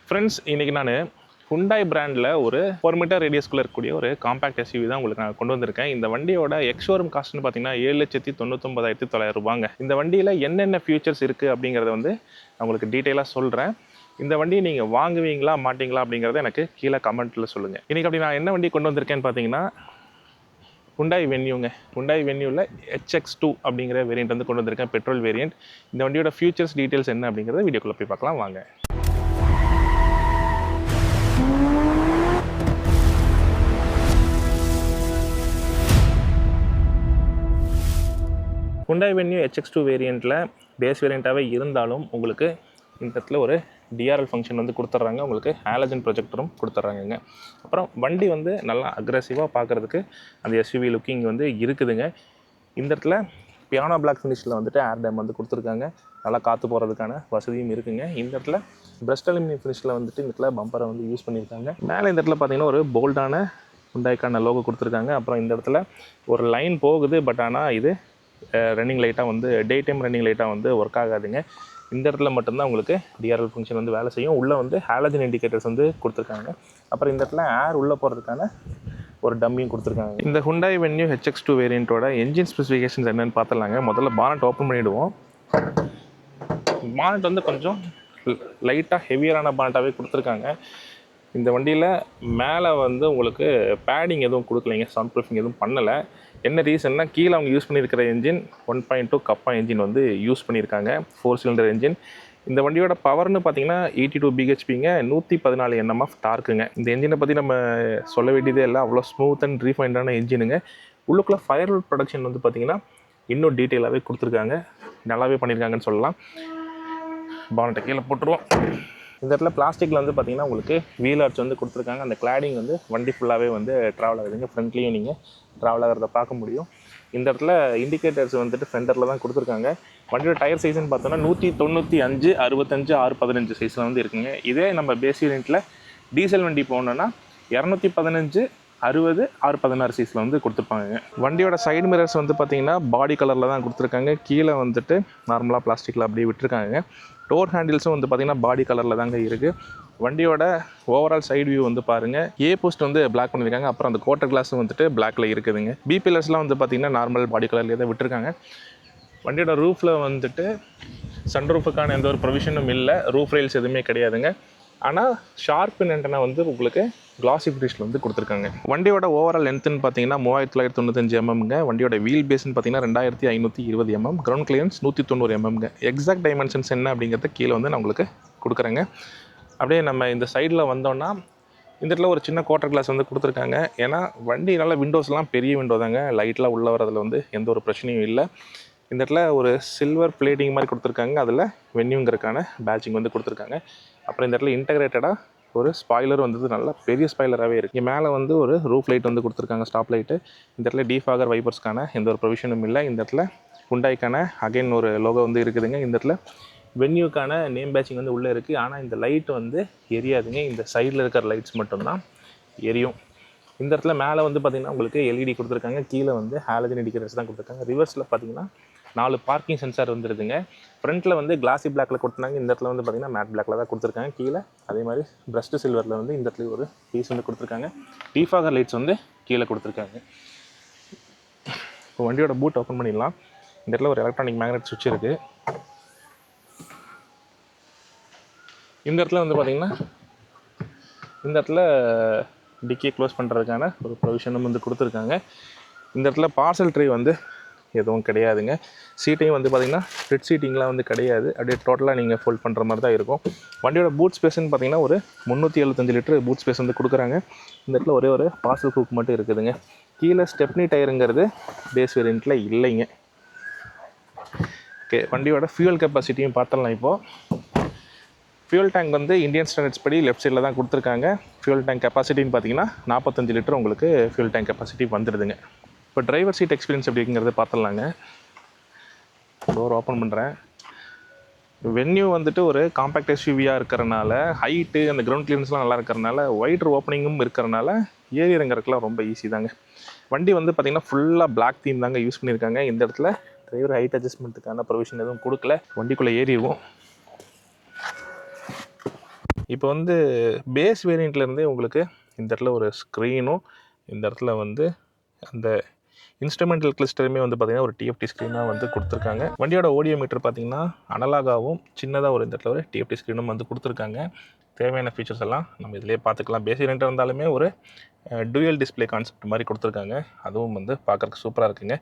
Friends, இன்றைக்கி நான் Hyundai பிராண்டில் ஒரு 4 மீட்டர் ரேடியஸ்குள்ளே இருக்கக்கூடிய ஒரு காம்பேக்ட் எஸ்யூவி தான் உங்களுக்கு நான் கொண்டு வந்திருக்கேன். இந்த வண்டியோட எக்ஸ்ஷோரூம் காஸ்ட்னு பார்த்தீங்கன்னா 7,99,900 ரூபாங்க. இந்த வண்டியில் என்னென்ன ஃபியூச்சர்ஸ் இருக்குது அப்படிங்கிறத வந்து நான் உங்களுக்கு டீட்டெயிலாக சொல்கிறேன். இந்த வண்டியை நீங்கள் வாங்குவீங்களா மாட்டிங்களா அப்படிங்கிறத எனக்கு கீழே கமெண்ட்டில் சொல்லுங்கள். இன்றைக்கி அப்படி நான் என்ன வண்டி கொண்டு வந்திருக்கேன்னு பார்த்தீங்கன்னா ஹுண்டாய் வென்யூங்க. ஹுண்டாய் வென்யூவில் HX2 அப்படிங்கிற வேரியண்ட் வந்து கொண்டு வந்திருக்கேன், பெட்ரோல் வேரியண்ட். இந்த வண்டியோட ஃபியூச்சர்ஸ் டீட்டெயில்ஸ் என்ன அப்படிங்கிறத வீடியோக்குள்ளே போய் பார்க்கலாம் வாங்க. ஹுண்டாய் வென்யூ HX2 வேரியண்ட்டில் பேஸ் வேரியண்ட்டாகவே இருந்தாலும் உங்களுக்கு இந்த இடத்துல ஒரு DRL ஃபங்க்ஷன் வந்து கொடுத்துட்றாங்க. உங்களுக்கு ஹாலஜன் ப்ரொஜெக்டரும் கொடுத்துட்றாங்கங்க. அப்புறம் வண்டி வந்து நல்லா அக்ரெசிவாக பார்க்குறதுக்கு அந்த எஸ்யூவி லுக்கிங் வந்து இருக்குதுங்க. இந்த இடத்துல பியானோ பிளாக் ஃபினிஷில் வந்துட்டு ஏர் டேம் வந்து கொடுத்துருக்காங்க. நல்லா காற்று போகிறதுக்கான வசதியும் இருக்குங்க. இந்த இடத்துல பிரஸ்ட் அலுமினியம் ஃபினிஷில் வந்துட்டு இந்த இடத்துல பம்பரை வந்து யூஸ் பண்ணியிருக்காங்க. மேலே இந்த இடத்துல பார்த்தீங்கன்னா ஒரு போல்டான ஹுண்டாய்க்கான லோகோ கொடுத்துருக்காங்க. அப்புறம் இந்த இடத்துல ஒரு லைன் போகுது, பட் ஆனால் இது ரன்னிங் லைட்டாக வந்து டே டைம் ரன்னிங் லைட்டாக வந்து ஒர்க் ஆகாதுங்க. இந்த இடத்துல மட்டும்தான் உங்களுக்கு DRL ஃபங்க்ஷன் வந்து வேலை செய்யும். உள்ளே வந்து ஹாலஜன் இண்டிகேட்டர்ஸ் வந்து கொடுத்துருக்காங்க. அப்புறம் இந்த இடத்துல ஏர் உள்ளே போகிறதுக்கான ஒரு டம்மியும் கொடுத்துருக்காங்க. இந்த ஹுண்டாய் வென்யூ HX2 வேரியண்ட்டோட என்ஜின் ஸ்பெசிஃபிகேஷன்ஸ் என்னென்னு பார்த்துடலாங்க. முதல்ல பானட் ஓப்பன் பண்ணிவிடுவோம். பானட் வந்து கொஞ்சம் லைட்டாக ஹெவியரான பானட்டாகவே கொடுத்துருக்காங்க. இந்த வண்டியில் மேலே வந்து உங்களுக்கு பேடிங் எதுவும் கொடுக்கலைங்க, சவுண்ட் ப்ரூஃபிங் எதுவும் பண்ணலை. என்ன ரீசன்னா கீழே அவங்க யூஸ் பண்ணியிருக்கிற என்ஜின் 1.2 கப்பா என்ஜின் வந்து யூஸ் பண்ணியிருக்காங்க, 4 சிலிண்டர் என்ஜின். இந்த வண்டியோட பவர்னு பார்த்தீங்கன்னா 82 BHPங்க, 114 Nm ஆஃப் டார்க்குங்க. இந்த என்ஜினை பற்றி நம்ம சொல்ல வேண்டியதே இல்லை, அவ்வளோ ஸ்மூத் அண்ட் ரீஃபைண்டான என்ஜினுங்க. உள்ளுக்குள்ளே ஃபயர் ப்ரொடக்ஷன் வந்து பார்த்திங்கன்னா இன்னும் டீட்டெயிலாகவே கொடுத்துருக்காங்க, நல்லாவே பண்ணியிருக்காங்கன்னு சொல்லலாம். பானட்டை கீழே போட்டுருவோம். இந்த இடத்துல பிளாஸ்டிக்கில் வந்து பார்த்திங்கன்னா உங்களுக்கு வீல் ஆர்ச் வந்து கொடுத்துருக்காங்க. அந்த கிளாடிங் வந்து வண்டி ஃபுல்லாகவே வந்து ட்ராவல் ஆகுதுங்க. ஃப்ரண்ட்லேயும் நீங்கள் ட்ராவல் ஆகிறத பார்க்க முடியும். இந்த இடத்துல இண்டிகேட்டர்ஸ் வந்துட்டு ஃப்ரண்டில் தான் கொடுத்துருக்காங்க. வண்டியோட டயர் சைஸ்ன்னு பார்த்தோன்னா 195, 65, 615 சைஸில் வந்து இருக்குங்க. இதே நம்ம பேஸ் யூனிட்டில் டீசல் வண்டி போனோன்னா 215, 60, 616 சைஸில் வந்து கொடுத்துருப்பாங்க. வண்டியோட சைடு மிரர்ஸ் வந்து பார்த்திங்கன்னா பாடி கலரில் தான் கொடுத்துருக்காங்க. கீழே வந்துட்டு நார்மலாக பிளாஸ்டிக்கில் அப்படியே விட்டுருக்காங்க. டோர் ஹேண்டில்ஸும் வந்து பார்த்திங்கன்னா பாடி கலரில் தாங்க இருக்குது. வண்டியோட ஓவரால் சைடு வியூ வந்து பாருங்கள். ஏ போஸ்ட் வந்து பிளாக் பண்ணியிருக்காங்க. அப்புறம் அந்த குவார்ட்டர் கிளாஸும் வந்துட்டு பிளாக்ல இருக்குதுங்க. பி பில்லர்ஸ்லாம் வந்து பார்த்திங்கன்னா நார்மல் பாடி கலர்லேயே தான் விட்டுருக்காங்க. வண்டியோட ரூஃபில் வந்துட்டு சன் ரூஃபுக்கான எந்த ஒரு ப்ரொவிஷனும் இல்லை, ரூஃப் ரெயில்ஸ் எதுவுமே கிடையாதுங்க. ஆனால் ஷார்ப்பின் ஆண்டனா வந்து உங்களுக்கு கிளாசி ஃபினிஷில் வந்து கொடுத்துருக்காங்க. வண்டியோட ஓவரால் லென்த்துன்னு பார்த்தீங்கன்னா 3995 mmங்க. வண்டியோட வீல் பேஸ்ன்னு பார்த்தீங்கன்னா 2520 mm. கிரவுண்ட் கிளியரன்ஸ் 190 mmங்க. எக்ஸாக்ட் டைமென்ஷன்ஸ் என்ன அப்படிங்கிறத கீழே வந்து நான் உங்களுக்கு கொடுக்குறேங்க. அப்படியே நம்ம இந்த சைடில் வந்தோன்னா இந்த இடத்துல ஒரு சின்ன குவார்ட்டர் கிளாஸ் வந்து கொடுத்துருக்காங்க. ஏன்னா வண்டி நல்லா விண்டோஸ்லாம் பெரிய விண்டோ தாங்க, லைட்லாம் உள்ளே வரதில் வந்து எந்த ஒரு பிரச்சனையும் இல்லை. இந்த இடத்துல ஒரு சில்வர் பிளேட்டிங் மாதிரி கொடுத்துருக்காங்க, அதில் வென்யூங்கிறதுக்கான பேட்சிங் வந்து கொடுத்துருக்காங்க. அப்புறம் இந்த இடத்துல இன்டகிரேட்டடாக ஒரு ஸ்பாய்லர் வந்தது, நல்லா பெரிய ஸ்பாய்லராகவே இருக்குது. மேலே வந்து ஒரு ரூஃப் லைட் வந்து கொடுத்துருக்காங்க, ஸ்டாப் லைட்டு. இந்த இடத்துல டீஃபாகர் வைப்பர்ஸ்க்கான எந்த ஒரு ப்ரொவிஷனும் இல்லை. இந்த இடத்துல ஹுண்டாய்க்கான அகைன் ஒரு லோகோ வந்து இருக்குதுங்க. இந்த இடத்துல வென்யூக்கான நேம் பேட்சிங் வந்து உள்ளே இருக்குது. ஆனால் இந்த லைட் வந்து எரியாதுங்க, இந்த சைடில் இருக்கிற லைட்ஸ் மட்டும்தான் எரியும். இந்த இடத்துல மேலே வந்து பார்த்திங்கன்னா உங்களுக்கு LED கொடுத்துருக்காங்க. கீழே வந்து ஹாலஜன் இண்டிகேட்டர்ஸ் தான் கொடுத்துருக்காங்க. ரிவர்ஸில் பார்த்திங்கன்னா 4 பார்க்கிங் சென்சார் வந்துடுதுங்க. ஃப்ரண்ட்டில் வந்து கிளாசி பிளாக்கில் கொடுத்துருந்தாங்க. இந்த இடத்துல வந்து பார்த்திங்கன்னா மேட் பிளாக்கில் தான் கொடுத்துருக்காங்க. கீழே அதே மாதிரி பிரஸ்ட் சில்வரில் வந்து இந்த இடத்துல ஒரு பீஸ் வந்து கொடுத்துருக்காங்க. டீஃபாகர் லைட்ஸ் வந்து கீழே கொடுத்துருக்காங்க. இப்போ வண்டியோட பூட் ஓப்பன் பண்ணிடலாம். இந்த இடத்துல ஒரு எலக்ட்ரானிக் மேக்னெட் சுவிட்ச் இருக்குது. இந்த இடத்துல வந்து பார்த்திங்கன்னா இந்த இடத்துல டிக்கி க்ளோஸ் பண்ணுறதுக்கான ஒரு ப்ரொவிஷனும் வந்து கொடுத்துருக்காங்க. இந்த இடத்துல பார்சல் ட்ரே வந்து எதுவும் கிடையாதுங்க. சீட்டையும் வந்து பார்த்திங்கன்னா ஸ்ப்ளிட் சீட்டிங்லாம் வந்து கிடையாது, அப்படியே டோட்டலாக நீங்கள் ஃபோல்ட் பண்ணுற மாதிரி தான் இருக்கும். வண்டியோட பூட் ஸ்பேஸ்ன்னு பார்த்திங்கன்னா ஒரு 375 லிட்டர் பூட் ஸ்பேஸ் வந்து கொடுக்குறாங்க. இந்த இடத்துல ஒரே ஒரு பார்சல் ஹூக் மட்டும் இருக்குதுங்க. கீழே ஸ்டெப்னி டயருங்கிறது பேஸ் வேரியண்ட்டில் இல்லைங்க. ஓகே, வண்டியோட ஃபியூல் கெப்பாசிட்டியும் பார்த்துடலாம். இப்போது ஃபியூல் டேங்க் வந்து இந்தியன் ஸ்டாண்டர்ட்ஸ் படி லெஃப்ட் சைடில் தான் கொடுத்துருக்காங்க. ஃபியூல் டேங்க் கெப்பாசிட்டின்னு பார்த்தீங்கன்னா 45 லிட்டர் உங்களுக்கு ஃபியூல் டேங்க் கெப்பாசிட்டி வந்துடுதுங்க. இப்போ டிரைவர் சீட் எக்ஸ்பீரியன்ஸ் எப்படிங்கிறத பார்த்துடலாங்க. டோர் ஓப்பன் பண்ணுறேன். வென்யூ வந்துட்டு ஒரு காம்பேக்ட் எஸ்யூவியாக இருக்கிறனால, ஹைட்டு அந்த கிரவுண்ட் கிளியரன்ஸ்லாம் நல்லா இருக்கிறனால, ஒயிட்ரு ஓப்பனிங்கும் இருக்கிறனால ஏறி இறங்குறதுக்குலாம் ரொம்ப ஈஸி தாங்க. வண்டி வந்து பார்த்திங்கன்னா ஃபுல்லாக பிளாக் தீம் தாங்க யூஸ் பண்ணியிருக்காங்க. இந்த இடத்துல டிரைவர் ஹைட் அட்ஜஸ்ட்மெண்ட்டுக்கான ப்ரொவிஷன் எதுவும் கொடுக்கல. வண்டிக்குள்ளே ஏறிடுவோம். இப்போ வந்து பேஸ் வேரியண்ட்லேருந்தே உங்களுக்கு இந்த இடத்துல ஒரு ஸ்க்ரீனும், இந்த இடத்துல வந்து அந்த இன்ஸ்ட்ருமெண்டல் கிளிஸ்டருமே வந்து பார்த்திங்கன்னா ஒரு டிஎஃப்டி ஸ்க்ரீனாக வந்து கொடுத்துருக்காங்க. வண்டியோட ஆடியோ மீட்டர் பார்த்திங்கன்னா அனலாகாகவும் சின்னதாக ஒரு இந்த இடத்துல ஒரு டிஎஃப்டி ஸ்க்ரீனும் வந்து கொடுத்துருக்காங்க. தேவையான ஃபீச்சர்ஸ் எல்லாம் நம்ம இதிலே பார்த்துக்கலாம். பேஸ் வேரியண்ட்டாக இருந்தாலுமே ஒரு டூயல் டிஸ்பிளே கான்செப்ட் மாதிரி கொடுத்துருக்காங்க. அதுவும் வந்து பார்க்குறக்கு சூப்பராக இருக்குங்க.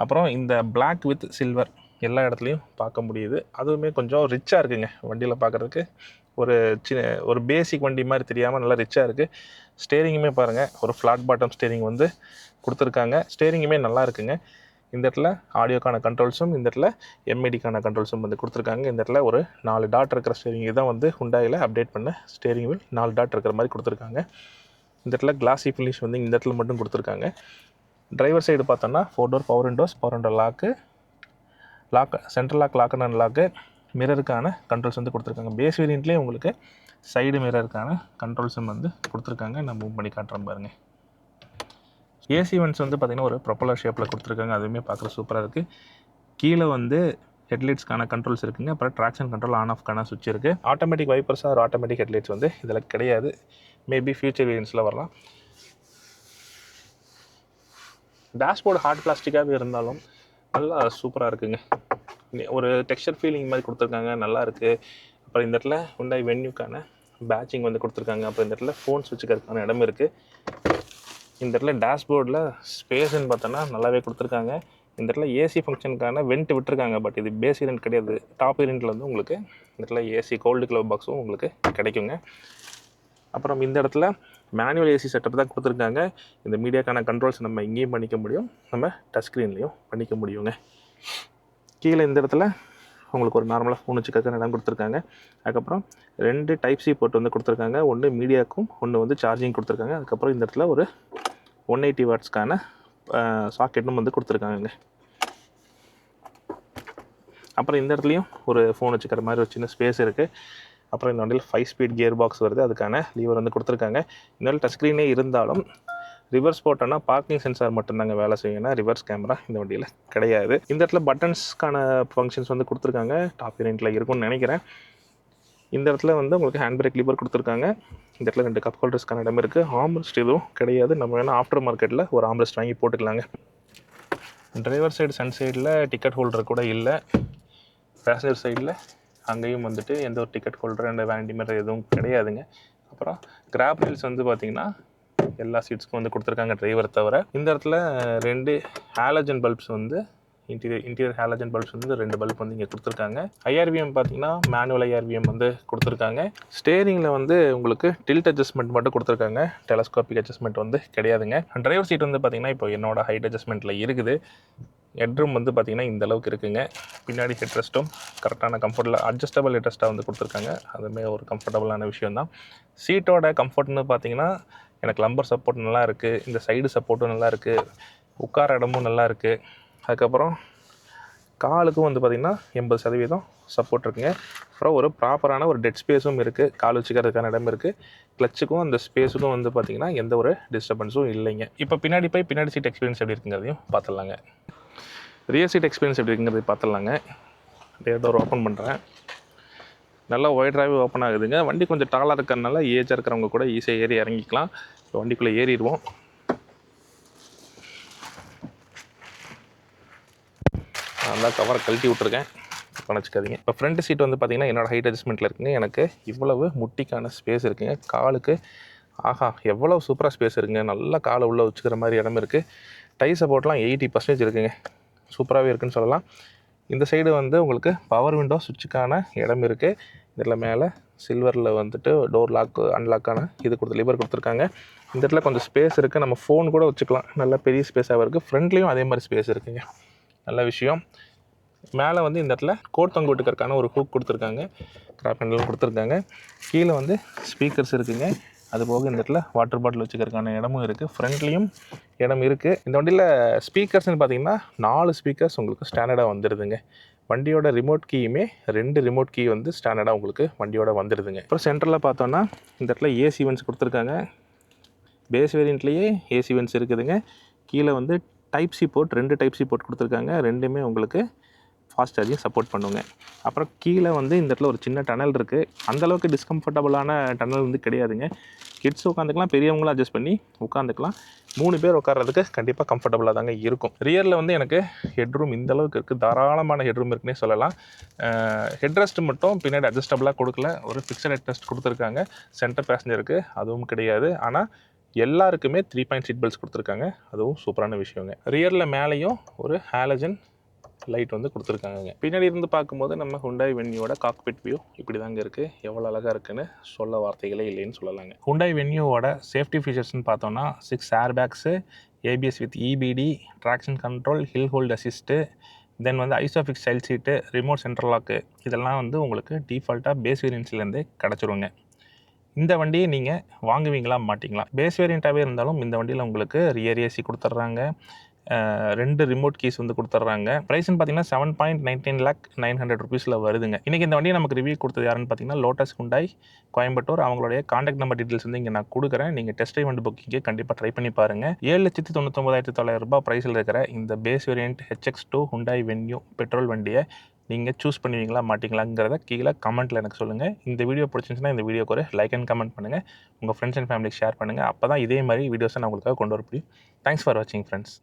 அப்புறம் இந்த பிளாக் வித் சில்வர் எல்லா இடத்துலையும் பார்க்க முடியுது. அதுவுமே கொஞ்சம் ரிச்சாக இருக்குங்க. வண்டியில் பார்க்குறதுக்கு ஒரு பேசிக் வண்டி மாதிரி தெரியாமல் நல்லா ரிச்சாக இருக்குது. ஸ்டேரிங்குமே பாருங்கள், ஒரு ஃப்ளாட் பாட்டம் ஸ்டேரிங் வந்து கொடுத்துருக்காங்க. ஸ்டேரிங்குமே நல்லா இருக்குங்க. இந்த இடத்துல ஆடியோக்கான கண்ட்ரோல்ஸும், இந்த இடத்துல எம்ஐடிக்கான கண்ட்ரோல்ஸும் வந்து கொடுத்துருக்காங்க. இந்த இடத்துல ஒரு 4 டாட் இருக்கிற ஸ்டேரிங் தான் வந்து ஹுண்டாயில் அப்டேட் பண்ண ஸ்டேரிங் வீல் 4 டாட் இருக்கிற மாதிரி கொடுத்துருக்காங்க. இந்த இடத்துல கிளாஸி ஃபினிஷ் வந்து இந்த இடத்துல மட்டும் கொடுத்துருக்காங்க. டிரைவர் சைடு பார்த்தோன்னா 4 door power window lock, central lock and lock, மிரருக்கான கண்ட்ரோல்ஸ் வந்து கொடுத்துருக்காங்க. பேஸ் வேரியண்ட்லேயே உங்களுக்கு சைடு மிரருக்கான கண்ட்ரோல்ஸும் வந்து கொடுத்துருக்காங்க. நான் மூவ் பண்ணி காட்டுறேன் பாருங்கள். ஏசி வென்ட்ஸ் வந்து பார்த்திங்கன்னா ஒரு ப்ரொப்பலர் ஷேப்பில் கொடுத்துருக்காங்க. அதுவுமே பார்க்குற சூப்பராக இருக்குது. கீழே வந்து ஹெட்லைட்ஸ்க்கான கண்ட்ரோல்ஸ் இருக்குங்க. அப்புறம் ட்ராக்ஷன் கண்ட்ரோல் ஆன் ஆஃப்க்கான சுவிட்ச் இருக்குது. Automatic wipers or automatic headlights வந்து இதில் கிடையாது. மேபி ஃபியூச்சர் வேரியன்ட்ஸில் வரலாம். டேஷ்போர்டு ஹார்ட் பிளாஸ்டிக்காகவே இருந்தாலும் நல்லா சூப்பராக இருக்குங்க. ஒரு டெக்ஸ்சர் ஃபீலிங் மாதிரி கொடுத்துருக்காங்க, நல்லா இருக்குது. அப்புறம் இந்த இடத்துல ஹுண்டாய் வென்யூக்கான பேட்சிங் வந்து கொடுத்துருக்காங்க. அப்புறம் இந்த இடத்துல ஃபோன் சுவிட்சுக்கிறதுக்கான இடம் இருக்குது. இந்த இடத்துல டேஷ்போர்டில் ஸ்பேஸ்ன்னு பார்த்தோன்னா நல்லாவே கொடுத்துருக்காங்க. இந்த இடத்துல ஏசி ஃபங்க்ஷனுக்கான வெண்ட் விட்டுருக்காங்க. பட் இது பேஸ் வேரியன்ட் கிடையாது. டாப் வேரியண்ட்டில் வந்து உங்களுக்கு இந்த இடத்துல ஏசி கோல்டு க்ளவ் பாக்ஸும் உங்களுக்கு கிடைக்குங்க. அப்புறம் இந்த இடத்துல மேனுவல் ஏசி செட்டப் தான் கொடுத்துருக்காங்க. இந்த மீடியாக்கான கண்ட்ரோல்ஸ் நம்ம இங்கேயும் பண்ணிக்க முடியும், நம்ம டச் ஸ்க்ரீன்லேயும் பண்ணிக்க முடியுங்க. கீழே இந்த இடத்துல உங்களுக்கு ஒரு நார்மலாக ஃபோன் வச்சுக்கிறதுக்கு இடம் கொடுத்துருக்காங்க. அதுக்கப்புறம் 2 டைப் சி போர்ட் வந்து கொடுத்துருக்காங்க. ஒன்று மீடியாக்கும், ஒன்று வந்து சார்ஜிங் கொடுத்துருக்காங்க. அதுக்கப்புறம் இந்த இடத்துல ஒரு 180 வாட்ஸ்க்கான சாக்கெட்டும் வந்து கொடுத்துருக்காங்க. அப்புறம் இந்த இடத்துலையும் ஒரு ஃபோன் வச்சுக்கிற மாதிரி ஒரு சின்ன ஸ்பேஸ் இருக்குது. அப்புறம் இந்த வண்டியில் 5 ஸ்பீட் கியர் பாக்ஸ் வருது. அதுக்கான லீவர் வந்து கொடுத்துருக்காங்க. இந்த டச் ஸ்க்ரீனே இருந்தாலும் ரிவர்ஸ் போட்டோன்னா பார்க்கிங் சென்சார் மட்டும்தாங்க வேலை செய்யணும்னா ரிவர்ஸ் கேமரா இந்த வண்டியில் கிடையாது. இந்த இடத்துல பட்டன்ஸ்க்கான ஃபங்க்ஷன்ஸ் வந்து கொடுத்துருக்காங்க. டாப் வேரியண்ட்டில் இருக்கும்னு நினைக்கிறேன். இந்த இடத்துல வந்து உங்களுக்கு ஹேண்ட் பிரேக் லீவர் கொடுத்துருக்காங்க. இந்த இடத்துல 2 கப் ஹோல்டர்ஸ்க்கான இடம் இருக்குது. ஆம்ரெஸ்ட் எதுவும் கிடையாது. நம்ம வேணால் ஆஃப்டர் மார்க்கெட்டில் ஒரு ஆம்ரெஸ்ட் வாங்கி போட்டுக்கலாங்க. டிரைவர் சைடு சன் சைடில் டிக்கெட் ஹோல்டர் கூட இல்லை. பேசஞ்சர் சைடில் அங்கேயும் வந்துட்டு எந்த ஒரு ticket holder and vanity mirror எதுவும் கிடையாதுங்க. அப்புறம் கிராப் ரீல்ஸ் வந்து பார்த்திங்கன்னா எல்லா சீட்ஸ்க்கும் வந்து கொடுத்துருக்காங்க டிரைவர் தவிர. இந்த இடத்துல 2 ஹாலஜன் பல்ப்ஸ் வந்து இன்டீரியர் ஹாலஜன் பல்ப்ஸ் வந்து 2 பல்ப் வந்து இங்கே கொடுத்துருக்காங்க. ஐஆர்விஎம் பார்த்தீங்கன்னா மேனுவல் ஐஆர்விஎம் வந்து கொடுத்துருக்காங்க. ஸ்டேரிங்கில் வந்து உங்களுக்கு டில்ட் அட்ஜஸ்ட்மெண்ட் மட்டும் கொடுத்துருக்காங்க. டெலஸ்கோபிக் அட்ஜஸ்ட்மெண்ட் வந்து கிடையாதுங்க. டிரைவர் சீட் வந்து பார்த்திங்கன்னா இப்போ என்னோட ஹைட் அட்ஜஸ்ட்மெண்ட்டில் இருக்குது. ஹெட்ரூம் வந்து பார்த்திங்கன்னா இந்த அளவுக்கு இருக்குங்க. பின்னாடி ஹெட் ரெஸ்ட்டும் கரெக்டான கம்ஃபர்ட்டில் அட்ஜஸ்டபிள் ஹெட் ரெஸ்ட்டாக வந்து கொடுத்துருக்காங்க. அதுவுமே ஒரு கம்ஃபர்டபுளான விஷயம் தான். சீட்டோட கம்ஃபர்ட்னு பார்த்திங்கன்னா எனக்கு லம்பர் சப்போர்ட் நல்லா இருக்குது. இந்த சைடு சப்போர்ட்டும் நல்லா இருக்குது. உட்கார இடமும் நல்லா இருக்குது. அதுக்கப்புறம் காலுக்கும் வந்து பார்த்திங்கன்னா 80% சப்போர்ட் இருக்குங்க. அப்புறம் ஒரு ப்ராப்பரான ஒரு டெட் ஸ்பேஸும் இருக்குது. கால் வச்சுக்கிறதுக்கான இடம் இருக்குது. கிளச்சுக்கும் அந்த ஸ்பேஸுக்கும் வந்து பார்த்திங்கன்னா எந்த ஒரு டிஸ்டர்பன்ஸும் இல்லைங்க. இப்போ பின்னாடி சீட் எக்ஸ்பீரியன்ஸ் எப்படி இருக்குங்கிறதையும் பார்த்துடலாங்க. ரியர் சீட் எக்ஸ்பீரியன்ஸ் எப்படி இருக்குங்கிறதையும் பார்த்துடலாங்க. ரியர் டோர் ஓப்பன் பண்ணுறேன். நல்லா ஒய்டராகவே ஓப்பன் ஆகுதுங்க. வண்டி கொஞ்சம் டாலாக இருக்கிறதுனால ஏஜாக இருக்கிறவங்க கூட ஈஸியாக ஏறி இறங்கிக்கலாம். இப்போ வண்டிக்குள்ளே ஏறிடுவோம். நல்லா கவரை கழட்டி விட்ருக்கேன், நினச்சிக்காதீங்க. இப்போ ஃப்ரண்ட் சீட் வந்து பார்த்திங்கன்னா என்னோடய ஹைட் அட்ஜஸ்ட்மெண்ட்டில் இருக்குங்க. எனக்கு இவ்வளவு முட்டிக்கான ஸ்பேஸ் இருக்குங்க. காலுக்கு எவ்வளோ சூப்பராக ஸ்பேஸ் இருக்குங்க. நல்லா காலை உள்ளே வச்சுக்கிற மாதிரி இடம் இருக்குது. டை சப்போர்ட்லாம் 80% இருக்குங்க. சூப்பராகவே இருக்குதுன்னு சொல்லலாம். இந்த சைடு வந்து உங்களுக்கு பவர் விண்டோ சுவிட்சுக்கான இடம் இருக்குது. இதில் மேலே சில்வரில் வந்துட்டு டோர் லாக் அன்லாக்கான லிவர் கொடுத்துருக்காங்க. இந்த இடத்துல கொஞ்சம் ஸ்பேஸ் இருக்குது. நம்ம ஃபோன் கூட வச்சுக்கலாம். நல்ல பெரிய ஸ்பேஸாக இருக்குது. ஃப்ரண்ட்லேயும் அதே மாதிரி ஸ்பேஸ் இருக்குங்க. நல்ல விஷயம். மேலே வந்து இந்த இடத்துல கோட் தொங்க விட்டுக்கிறதுக்கான ஒரு ஹூக் கொடுத்துருக்காங்க. கிராப் ஹேண்டிலும் கொடுத்துருக்காங்க. கீழே வந்து ஸ்பீக்கர்ஸ் இருக்குங்க. அதுபோக இந்த இடத்துல வாட்டர் பாட்டில் வச்சுக்கிறதுக்கான இடமும் இருக்குது. ஃப்ரண்ட்லேயும் இடம் இருக்குது. இந்த வண்டியில் ஸ்பீக்கர்ஸ்னு பார்த்திங்கன்னா 4 ஸ்பீக்கர்ஸ் உங்களுக்கு ஸ்டாண்டர்டாக வந்துடுதுங்க. வண்டியோட ரிமோட் கீயுமே 2 ரிமோட் கீ வந்து ஸ்டாண்டர்டாக உங்களுக்கு வண்டியோட வந்துடுதுங்க. அப்புறம் சென்டரில் பார்த்தோன்னா இந்த இடத்துல ஏசி வென்ட்ஸ் கொடுத்துருக்காங்க. பேஸ் வேரியண்ட்லேயே ஏசி வென்ட்ஸ் இருக்குதுங்க. கீழே வந்து type C port 2 type C port கொடுத்துருக்காங்க. ரெண்டுமே உங்களுக்கு ஃபாஸ்ட் சார்ஜிங் சப்போர்ட் பண்ணுங்க. அப்புறம் கீழே வந்து இந்த இடத்துல ஒரு சின்ன டனல் இருக்குது. அந்தளவுக்கு டிஸ்கம்ஃபர்டபுளான டனல் வந்து கிடையாதுங்க. கிட்ஸ் உட்காந்துக்கலாம், பெரியவங்களும் அட்ஜஸ்ட் பண்ணி உட்காந்துக்கலாம். 3 பேர் உட்கார்றதுக்கு கண்டிப்பாக கம்ஃபர்டபுளாக தாங்க இருக்கும். ரியரில் வந்து எனக்கு ஹெட்ரூம் இந்த அளவுக்கு இருக்குது, தாராளமான ஹெட்ரூம் இருக்குன்னே சொல்லலாம். ஹெட்ரெஸ்ட் மட்டும் பின்னாடி அட்ஜஸ்டபுளாக கொடுக்கல, ஒரு ஃபிக்ஸட் ஹெட்ரெஸ்ட் கொடுத்துருக்காங்க. சென்டர் பேசஞ்சருக்கு அதுவும் கிடையாது. ஆனால் எல்லாருக்குமே 3 பாயிண்ட் சீட் பெல்ட்ஸ் கொடுத்துருக்காங்க, அதுவும் சூப்பரான விஷயங்க. ரியரில் மேலேயும் ஒரு ஹாலஜன் லைட் வந்து கொடுத்துருக்காங்க. பின்னாடி இருந்து பார்க்கும்போது நம்ம Hyundai Venueோட காக்பிட் வியூ இப்படி தாங்க இருக்குது. எவ்வளோ அழகாக இருக்குன்னு சொல்ல வார்த்தைகளே இல்லைன்னு சொல்லலாங்க. Hyundai Venueோட சேஃப்டி ஃபீச்சர்ஸ்னு பார்த்தோன்னா 6 air bags, ABS with EBD, traction control, hill hold assist, then வந்து Isofix child seat, remote central lock, இதெல்லாம் வந்து உங்களுக்கு டிஃபால்ட்டாக பேஸ் வேரியன்ட்ஸ்லேருந்தே கிடச்சிருங்க. இந்த வண்டியை நீங்கள் வாங்குவீங்களா மாட்டிங்களா? பேஸ் வேரியண்ட்டாகவே இருந்தாலும் இந்த வண்டியில் உங்களுக்கு ரியர் ஏசி கொடுத்துட்றாங்க, 2 ரிமோட் கீஸ் வந்து கொடுத்துட்றாங்க. ப்ரைஸ்ன்னு பார்த்தீங்கன்னா 7.19 lakh வருதுங்க. இன்றைக்கி இந்த வண்டியை நமக்கு ரிவ்யூ கொடுத்தது யாருன்னு பார்த்தீங்கன்னா லோட்டஸ் Hyundai கோயம்புத்தூர். அவங்களுடைய காண்டாக்ட் நம்பர் டீட்டெயில்ஸ் வந்து இங்கே நான் கொடுக்குறேன். நீங்கள் டெஸ்ட் ட்ரைவ் வண்டி புக்கிங்கே கண்டிப்பாக ட்ரை பண்ணி பாருங்கள். 7,99,900 ப்ரைஸில் இருக்கிற இந்த base variant HX2 Hyundai Venue petrol வண்டியை நீங்கள் சூஸ் பண்ணுவீங்களா மாட்டிங்களாங்கிறத கீழே கமெண்ட்டில் எனக்கு சொல்லுங்கள். இந்த வீடியோ பிடிச்சிருந்துச்சுன்னா இந்த வீடியோக்கு ஒரு லைக் அண்ட் கமெண்ட் பண்ணுங்கள். உங்கள் ஃப்ரெண்ட்ஸ் அண்ட் ஃபேமிலிக்கு ஷேர் பண்ணுங்கள். அப்போ தான் இதே மாதிரி வீடியோஸை நான் உங்களுக்காக கொண்டு வர முடியும். தேங்க்ஸ் ஃபார் வாட்சிங் ஃப்ரெண்ட்ஸ்.